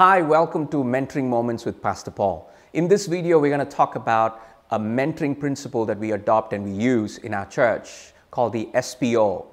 Hi, welcome to Mentoring Moments with Pastor Paul. In this video, we're going to talk about a mentoring principle that we adopt and we use in our church called the SPO.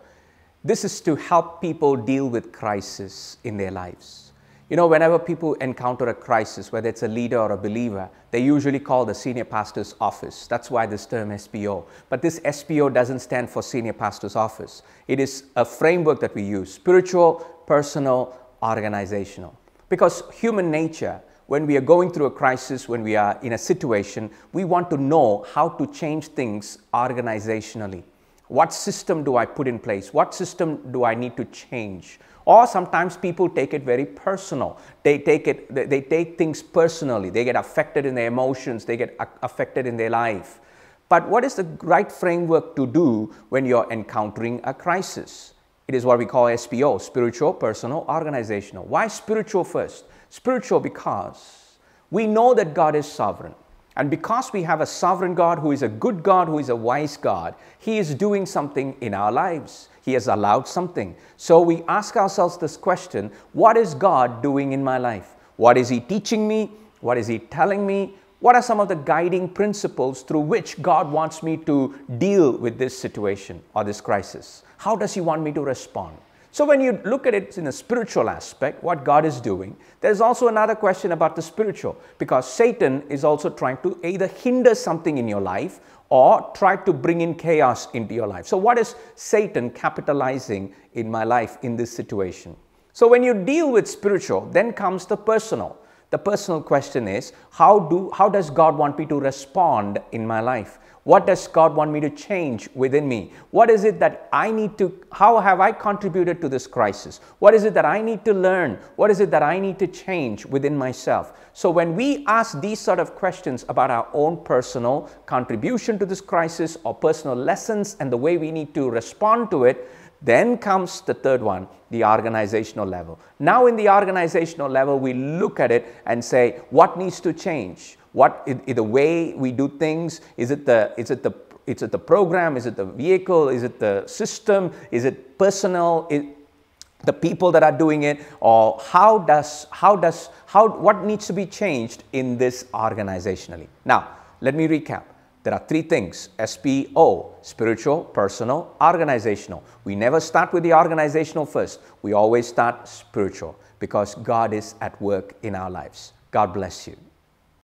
This is to help people deal with crisis in their lives. You know, whenever people encounter a crisis, whether it's a leader or a believer, they usually call the senior pastor's office. That's why this term SPO. But this SPO doesn't stand for senior pastor's office. It is a framework that we use: spiritual, personal, organizational. Because human nature, when we are going through a crisis, when we are in a situation, we want to know how to change things organizationally. What system do I put in place? What system do I need to change? Or sometimes people take it very personal. They take things personally. They get affected in their emotions. They get affected in their life. But what is the right framework to do when you're encountering a crisis? It is what we call SPO, spiritual, personal, organizational. Why spiritual first? Spiritual because we know that God is sovereign. And because we have a sovereign God who is a good God, who is a wise God, He is doing something in our lives. He has allowed something. So we ask ourselves this question: what is God doing in my life? What is He teaching me? What is He telling me? What are some of the guiding principles through which God wants me to deal with this situation or this crisis? How does He want me to respond? So when you look at it in a spiritual aspect, what God is doing, there's also another question about the spiritual, because Satan is also trying to either hinder something in your life or try to bring in chaos into your life. So what is Satan capitalizing in my life in this situation? So when you deal with spiritual, then comes the personal. The personal question is, how does God want me to respond in my life? What does God want me to change within me? What is it that I need to, how have I contributed to this crisis? What is it that I need to learn? What is it that I need to change within myself? So when we ask these sort of questions about our own personal contribution to this crisis or personal lessons and the way we need to respond to it, then comes the third one, the organizational level. Now in the organizational level, we look at it and say, what needs to change? What is the way we do things? Is it the program? Is it the vehicle? Is it the system? Is it personal? The people that are doing it? Or what needs to be changed in this organizationally? Now, let me recap. There are three things: SPO, spiritual, personal, organizational. We never start with the organizational first. We always start spiritual because God is at work in our lives. God bless you.